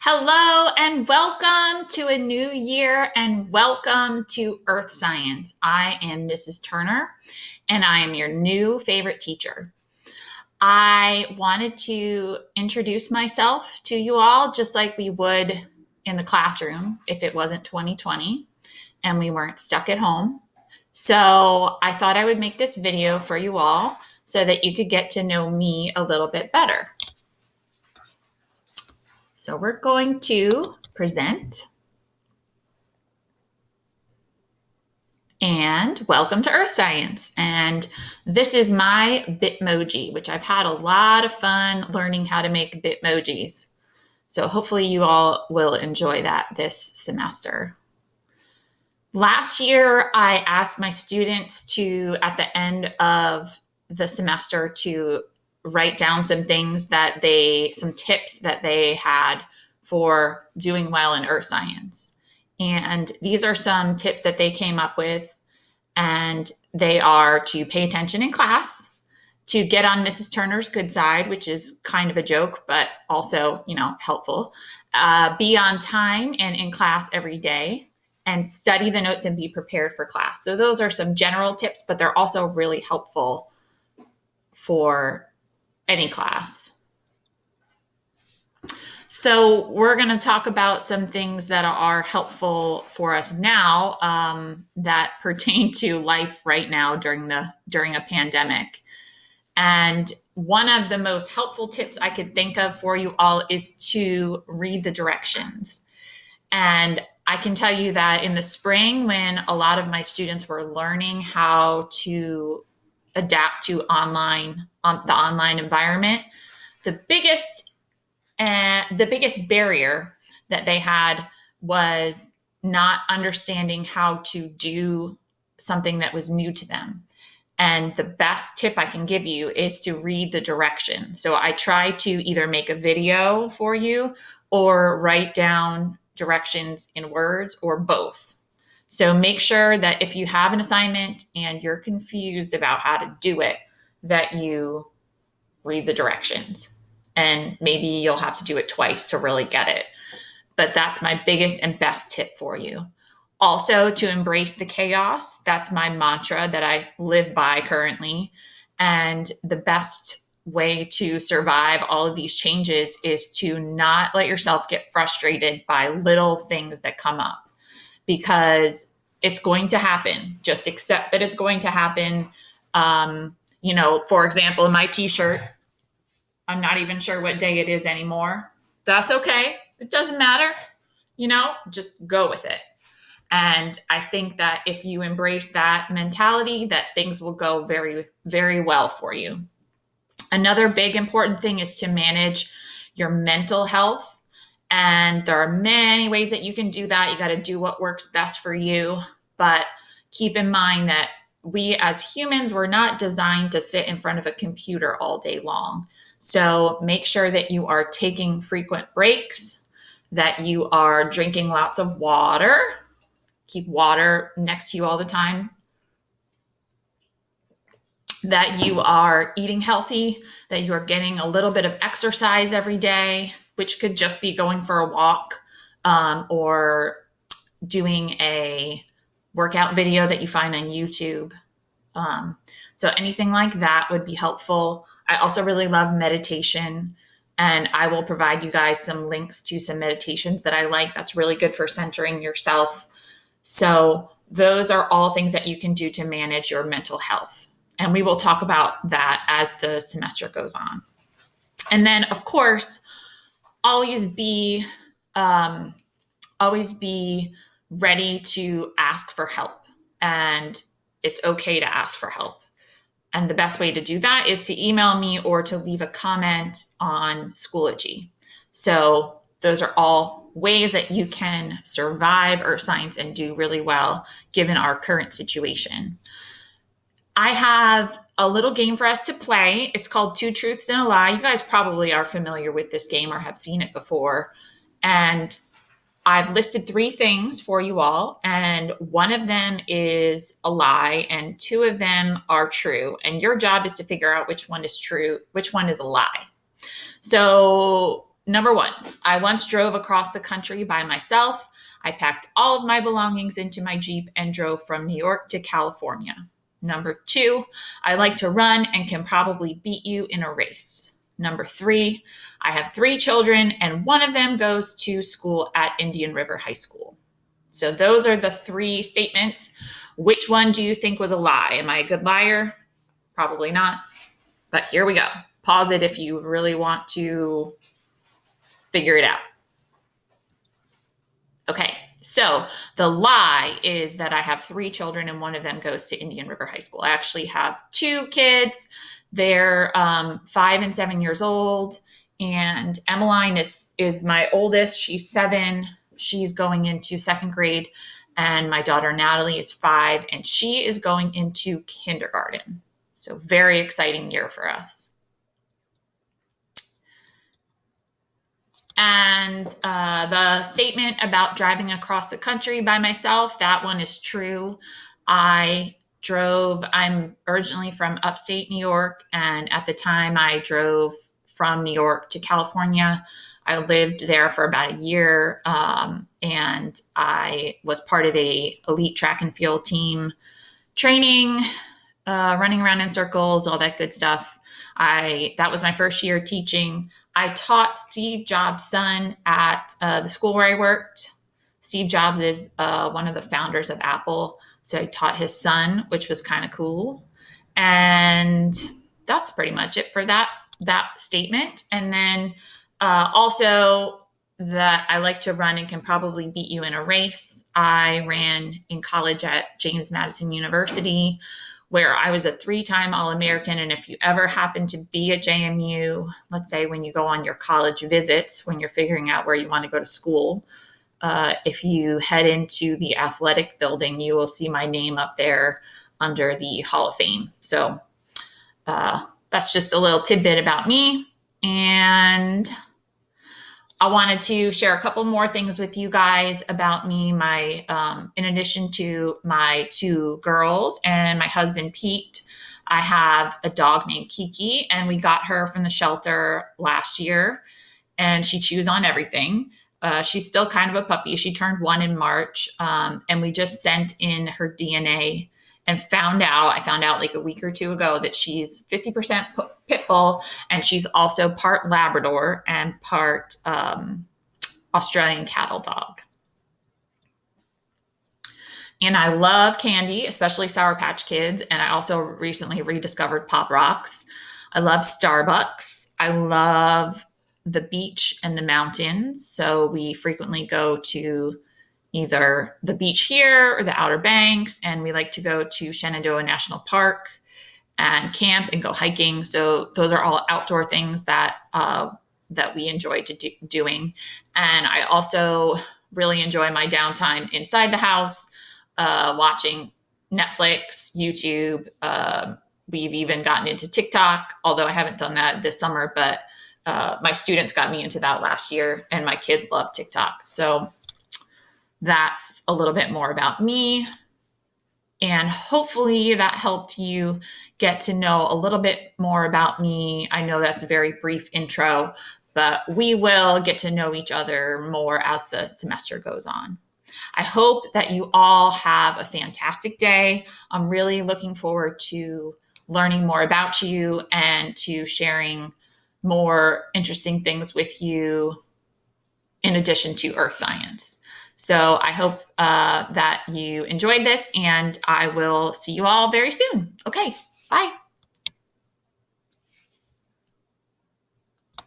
Hello and welcome to a new year and welcome to Earth Science. I am Mrs. Turner and I am your new favorite teacher. I wanted to introduce myself to you all just like we would in the classroom if it wasn't 2020 and we weren't stuck at home. So I thought I would make this video for you all so that you could get to know me a little bit better. So we're going to present. And welcome to Earth Science. And this is my Bitmoji, which I've had a lot of fun learning how to make Bitmojis. So hopefully you all will enjoy that this semester. Last year, I asked my students to, at the end of the semester, to write down some tips that they had for doing well in Earth Science. And these are some tips that they came up with, and they are to pay attention in class, to get on Mrs. Turner's good side, which is kind of a joke, but also, helpful. Be on time and in class every day, and study the notes and be prepared for class. So those are some general tips, but they're also really helpful for any class. So we're going to talk about some things that are helpful for us now that pertain to life right now during a pandemic. And one of the most helpful tips I could think of for you all is to read the directions. And I can tell you that in the spring, when a lot of my students were learning how to adapt to the online environment, the biggest barrier that they had was not understanding how to do something that was new to them. And the best tip I can give you is to read the directions. So I try to either make a video for you or write down directions in words or both. So make sure that if you have an assignment and you're confused about how to do it, that you read the directions. And maybe you'll have to do it twice to really get it. But that's my biggest and best tip for you. Also, to embrace the chaos. That's my mantra that I live by currently. And the best way to survive all of these changes is to not let yourself get frustrated by little things that come up, because it's going to happen. Just accept that it's going to happen. For example, in my t-shirt, I'm not even sure what day it is anymore. That's okay. It doesn't matter. Just go with it. And I think that if you embrace that mentality, that things will go very, very well for you. Another big important thing is to manage your mental health. And there are many ways that you can do that. You got to do what works best for you. But keep in mind that we as humans, we're not designed to sit in front of a computer all day long. So make sure that you are taking frequent breaks, that you are drinking lots of water. Keep water next to you all the time. That you are eating healthy, that you are getting a little bit of exercise every day, which could just be going for a walk or doing a workout video that you find on YouTube. So anything like that would be helpful. I also really love meditation, and I will provide you guys some links to some meditations that I like. That's really good for centering yourself. So those are all things that you can do to manage your mental health. And we will talk about that as the semester goes on. And then, of course, always be ready to ask for help. And it's okay to ask for help. And the best way to do that is to email me or to leave a comment on Schoology. So those are all ways that you can survive Earth Science and do really well given our current situation. I have a little game for us to play. It's called Two Truths and a Lie. You guys probably are familiar with this game or have seen it before. And I've listed 3 things for you all, and one of them is a lie, and 2 of them are true. And your job is to figure out which one is true, which one is a lie. So Number one, I once drove across the country by myself. I packed all of my belongings into my Jeep and drove from New York to California. Number two, I like to run and can probably beat you in a race. Number three, I have 3 children and one of them goes to school at Indian River High School. So those are the 3 statements. Which one do you think was a lie? Am I a good liar? Probably not. But here we go. Pause it if you really want to figure it out. Okay, so the lie is that I have 3 children and one of them goes to Indian River High School. I actually have 2 kids. They're 5 and 7 years old. And Emmeline is my oldest. She's 7. She's going into 2nd grade. And my daughter Natalie is 5 and she is going into kindergarten. So very exciting year for us. And the statement about driving across the country by myself, that one is true. I'm originally from upstate New York, and at the time I drove from New York to California. I lived there for about a year, and I was part of a elite track and field team training, running around in circles, all that good stuff. That was my first year teaching. I taught Steve Jobs' son at the school where I worked. Steve Jobs is one of the founders of Apple. So I taught his son, which was kind of cool. And that's pretty much it for that statement. And then also that I like to run and can probably beat you in a race. I ran in college at James Madison University, where I was a 3-time All-American. And if you ever happen to be at JMU, let's say when you go on your college visits, when you're figuring out where you want to go to school, if you head into the athletic building, you will see my name up there under the Hall of Fame. So that's just a little tidbit about me. And I wanted to share a couple more things with you guys about me. In addition to my 2 girls and my husband, Pete, I have a dog named Kiki, and we got her from the shelter last year, and she chews on everything. She's still kind of a puppy. She turned 1 in March, and we just sent in her DNA and I found out like a week or 2 ago that she's 50% pit bull, and she's also part Labrador and part Australian cattle dog. And I love candy, especially Sour Patch Kids. And I also recently rediscovered Pop Rocks. I love Starbucks. I love the beach and the mountains. So we frequently go to either the beach here or the Outer Banks, and we like to go to Shenandoah National Park and camp and go hiking. So those are all outdoor things that we enjoy doing. And I also really enjoy my downtime inside the house, watching Netflix, YouTube. We've even gotten into TikTok, although I haven't done that this summer, but my students got me into that last year, and my kids love TikTok. So that's a little bit more about me. And hopefully that helped you get to know a little bit more about me. I know that's a very brief intro, but we will get to know each other more as the semester goes on. I hope that you all have a fantastic day. I'm really looking forward to learning more about you and to sharing more interesting things with you in addition to earth science. So I hope that you enjoyed this, and I will see you all very soon. Okay, bye.